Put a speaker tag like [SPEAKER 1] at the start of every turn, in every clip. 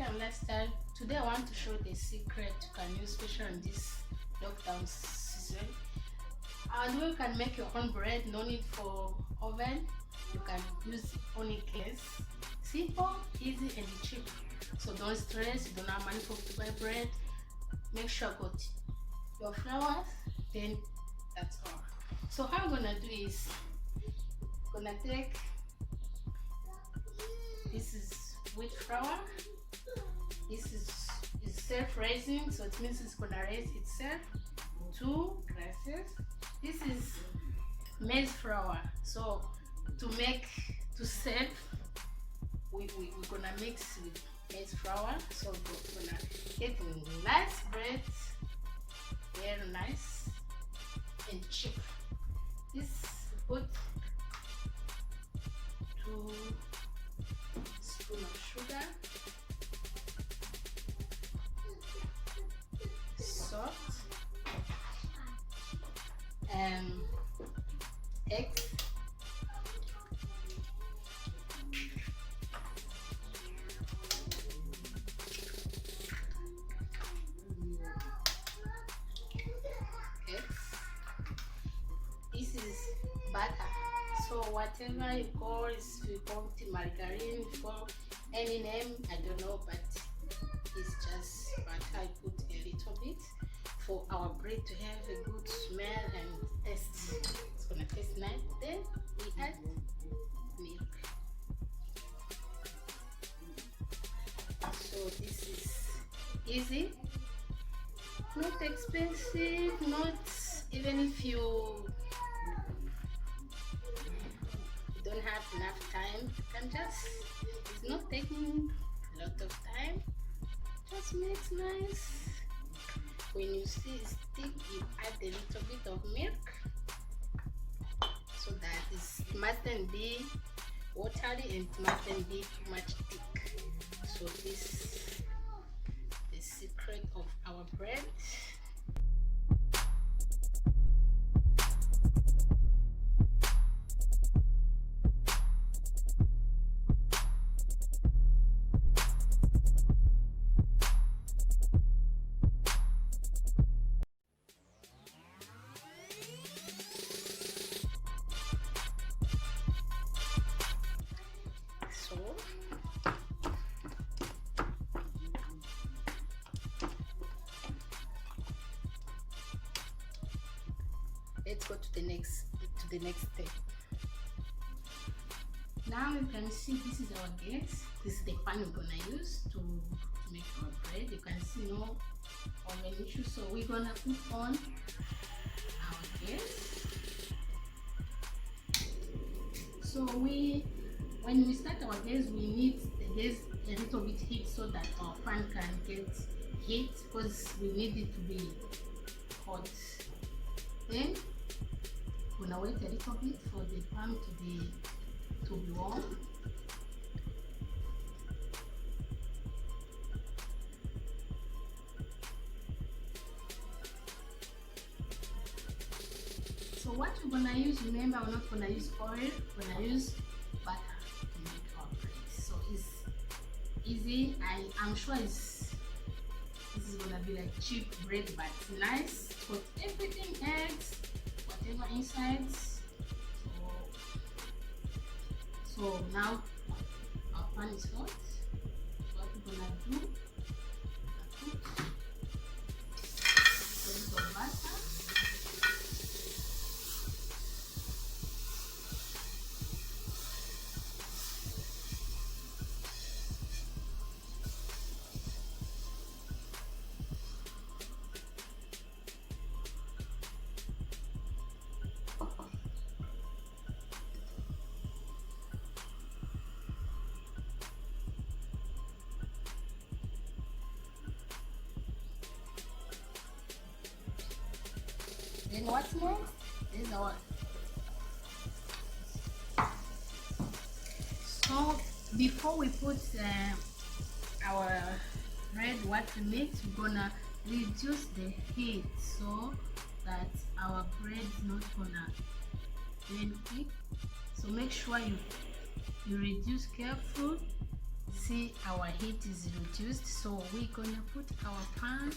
[SPEAKER 1] and lifestyle. Today I want to show the secret you can use, especially in this lockdown season. And you can make your own bread, no need for oven. You can use only glaze. Simple, easy and cheap. So don't stress, you don't have money to buy bread. Make sure you got your flour, then that's all. So how I'm gonna do is gonna take this is wheat flour. This is self-raising, so it means it's gonna raise itself. 2 glasses. This is maize flour. So to serve, we're gonna mix with maize flour. So we're gonna get a nice bread, very nice and cheap. This put 2 spoons of sugar, salt, eggs, this is butter. So whatever you call, if you call it margarine, if you call any name, I don't know, but it's just butter. I put a little bit for our bread to have a good smell and taste. It's gonna taste nice. Then we add milk. So this is easy, not expensive, not even if you don't have enough time, you can just, it's not taking a lot of time, just makes nice. When you see it stick, you add a little bit of milk so that it mustn't be watery and it mustn't be too much thick. So this is the secret of our bread. Let's go to the next step. Now you can see this is our gas. This is the pan we're gonna use to make our bread. You can see no oven issue. So we're gonna put on our gas. So when we start our gas, we need the gas a little bit heat so that our pan can get heat, because we need it to be hot. Then we're gonna wait a little bit for the pan to be warm. So what we're gonna use, remember, we're not gonna use oil, we're gonna use butter to make our bread. So it's easy. I'm sure this is gonna be like cheap bread, but nice. Put everything, eggs, whatever inside. So now our pan is hot. What we're gonna do, put a little butter. Then what's next is our, so before we put our bread, what we need, we're gonna reduce the heat so that our bread is not gonna burn quick. So make sure you reduce careful See, our heat is reduced, so we're gonna put our pan.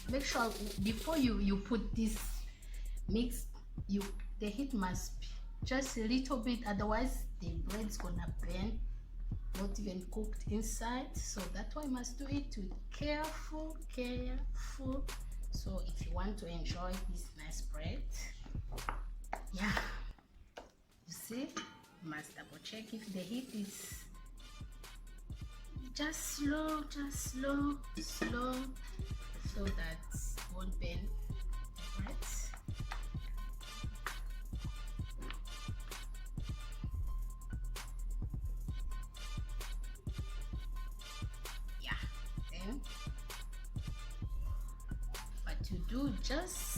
[SPEAKER 1] Make sure before you put this mix, the heat must be just a little bit, otherwise the bread's gonna burn, not even cooked inside. So that's why you must do it with careful. So if you want to enjoy this nice bread, yeah, you see, you must double check if the heat is just slow, so that it won't burn the bread. Yeah, then what you do, just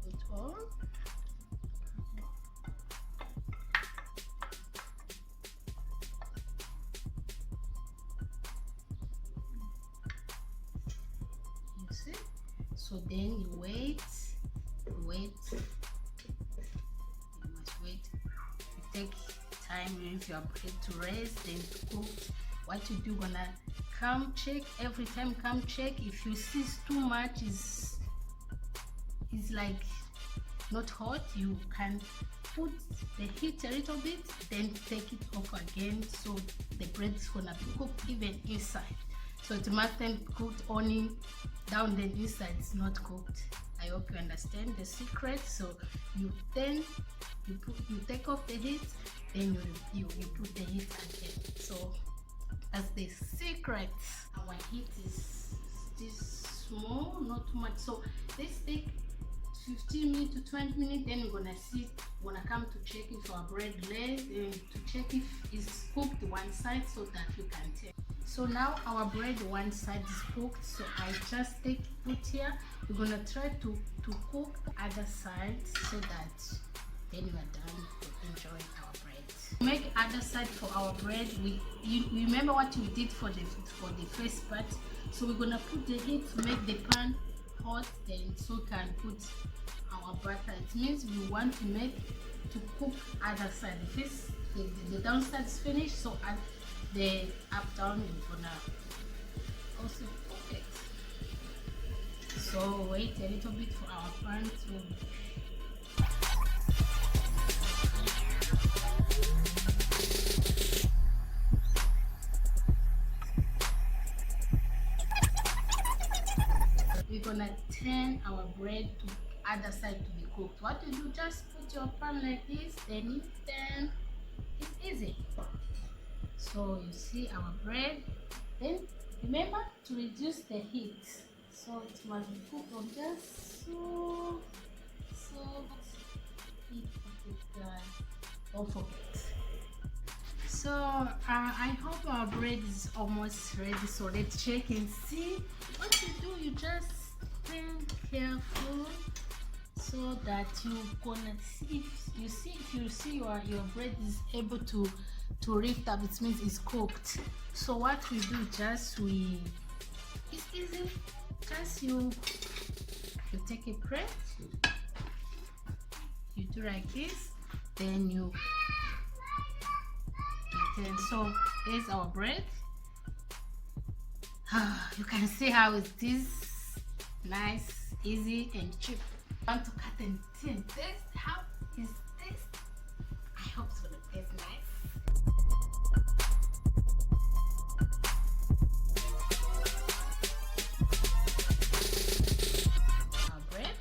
[SPEAKER 1] put on. You see? So then you wait. You must wait. You take time with your bread to rest, then to cook. What you do, gonna come check every time. Come check if you see it's too much, is like not hot, you can put the heat a little bit, then take it off again, so the bread is gonna be cooked even inside. So it mustn't cooked only down, the inside is not cooked. I hope you understand the secret. So you take off the heat, then you put the heat again. So that's the secret. Our heat is this small, not too much. So let's take 15 minutes to 20 minutes, then we're gonna see, we're gonna come to check if our bread lays, and to check if it's cooked one side, so that we can tell. So now our bread one side is cooked, so I just put here. We're gonna try to cook the other side, so that then we are done to enjoy our bread. Make other side for our bread. You remember what we did for the first part. So we're gonna put the heat to make the pan hot, then so we can put our butter. It means we want to cook other side. First the downside is finished, so at the up down we're gonna also cook it. So wait a little bit for our pan to we're gonna turn our bread to other side to be cooked. What you do, just put your pan like this, then you turn. It's easy. So you see our bread. Then remember to reduce the heat, so it must be cooked on just so heat of it. Don't forget. So I hope our bread is almost ready. So let's check and see. What you do, you just be careful, so that you gonna see, if you see your bread is able to lift up, it means it's cooked. So what we do, just it's easy. Just you take a bread, you do like this, then you turn. So here's our bread. You can see how it is nice, easy and cheap. I want to cut and taste. How is this? I hope it's gonna taste nice. Our bread,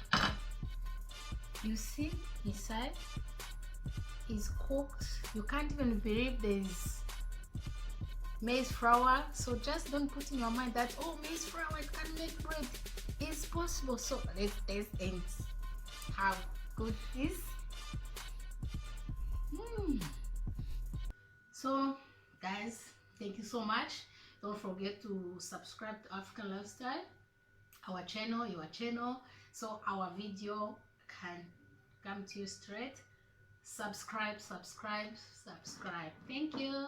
[SPEAKER 1] you see inside is cooked. You can't even believe there's maize flour. So just don't put in your mind that, oh, maize flour, it can make bread. It's possible. So let's taste and how good it is. So guys, thank you so much. Don't forget to subscribe to African Lifestyle, our channel, your channel, so our video can come to you straight. Subscribe. Thank you.